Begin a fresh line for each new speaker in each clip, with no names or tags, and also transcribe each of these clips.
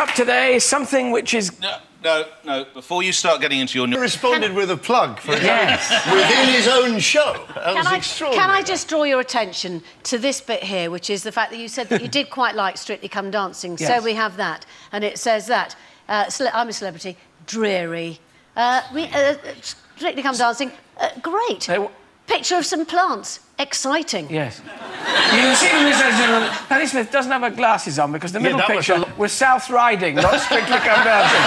up today, something which is...
No. Before you start getting into your...
He responded with a plug for within his own show. That was extraordinary.
Can I just draw your attention to this bit here, which is the fact that you said that you did quite like Strictly Come Dancing.
Yes.
So we have that. And it says that. I'm a celebrity. Dreary. Strictly Come Dancing. Great. Picture of some plants. Exciting.
Yes. You see, ladies and gentlemen, Penny Smith doesn't have her glasses on because the middle picture was South Riding, not Strictly Come Dancing.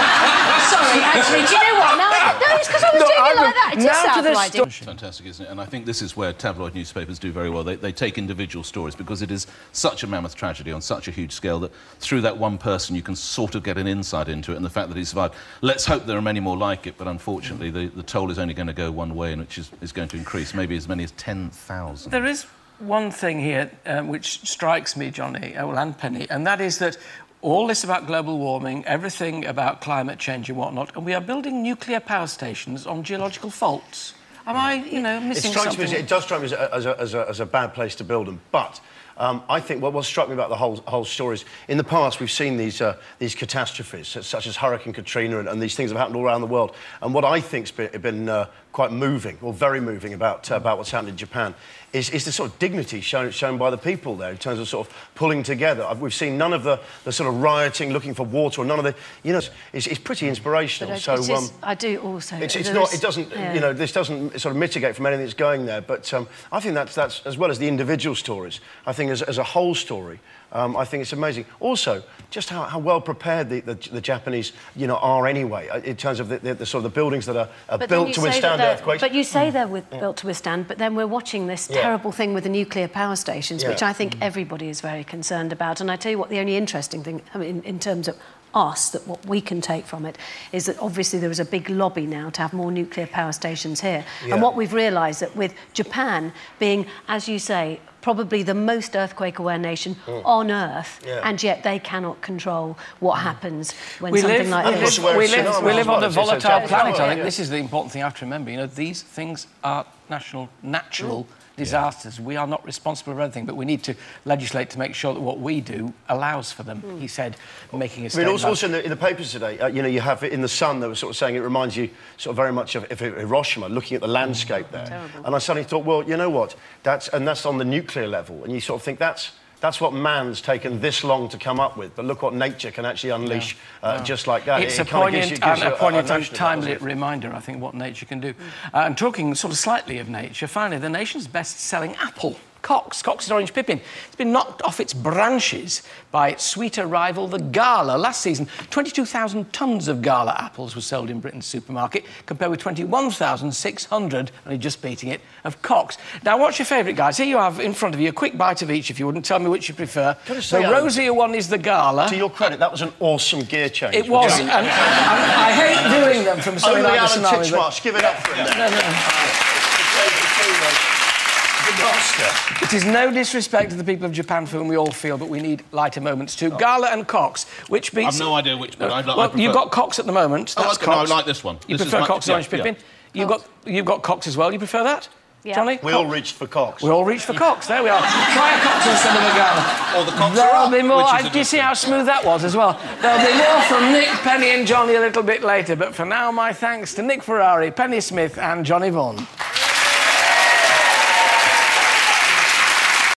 Sorry, actually, do you know what? No, it's because I was doing it like that. It is South Riding.
Fantastic, isn't it? And I think this is where tabloid newspapers do very well. They take individual stories because it is such a mammoth tragedy on such a huge scale that through that one person you can sort of get an insight into it, and the fact that he survived. Let's hope there are many more like it, but unfortunately the toll is only going to go one way, and which is going to increase, maybe as many as 10,000.
There is one thing here which strikes me, Johnny, and Penny, and that is that all this about global warming, everything about climate change and whatnot, and we are building nuclear power stations on geological faults. Am I, missing something?
It does strike me as a bad place to build them, but... I think what struck me about the whole story is, in the past, we've seen these catastrophes, such as Hurricane Katrina, and these things have happened all around the world. And what I think's been quite moving, or very moving, about what's happened in Japan, is the sort of dignity shown by the people there in terms of sort of pulling together. We've seen none of the sort of rioting, looking for water, or none of the... it's pretty inspirational.
But I do also...
It doesn't, this doesn't sort of mitigate from anything that's going there, but I think that's as well as the individual stories, I think as a whole story, I think it's amazing. Also, just how well prepared the Japanese, are anyway, in terms of the sort of the buildings that are built to withstand earthquakes.
But you say they're built to withstand, but then we're watching this terrible thing with the nuclear power stations, which I think everybody is very concerned about. And I tell you what, the only interesting thing, in terms of us, that what we can take from it is that obviously there is a big lobby now to have more nuclear power stations here. And what we've realised that with Japan being, as you say, probably the most earthquake-aware nation on Earth, and yet they cannot control what happens when something like this...
We live on a volatile planet. I think this is the important thing I have to remember. These things are natural disasters. We are not responsible for anything, but we need to legislate to make sure that what we do allows for them, he said, making a statement.
Also in the papers today, you have it in The Sun, they were sort of saying it reminds you sort of very much of Hiroshima, looking at the landscape there.
Terrible.
And I suddenly thought, well, you know what? That's on the nuclear level, and you sort of think that's what man's taken this long to come up with, but look what nature can actually unleash just like that.
It's a poignant and timely reminder, I think, what nature can do. And talking sort of slightly of nature, finally, the nation's best-selling apple, Cox's Orange Pippin. It's been knocked off its branches by its sweeter rival, the Gala. Last season, 22,000 tonnes of Gala apples were sold in Britain's supermarket, compared with 21,600, only just beating it, of Cox. Now, what's your favourite, guys? Here you have in front of you a quick bite of each, if you wouldn't. Tell me which you prefer. The rosier one is the Gala.
To your credit, that was an awesome gear change.
It was, and I hate doing them from something like the Tsunami.
Only Alan Titchmarsh, give it up for him.
It is no disrespect to the people of Japan for whom we all feel, but we need lighter moments too. Gala and Cox, which beats...
I've no idea which one.
Well, you've got Cox at the moment. That's Cox.
I like this one.
You prefer Cox's Orange Pippin? You've got Cox as well. You prefer that?
Yeah.
Johnny?
We all reached for Cox.
We all reached for Cox. There we are. Try a Cox instead of a Gala.
Or the Cox
There'll be more. Do you see how smooth that was as well? There'll be more from Nick, Penny and Johnny a little bit later, but for now, my thanks to Nick Ferrari, Penny Smith and Johnny Vaughan.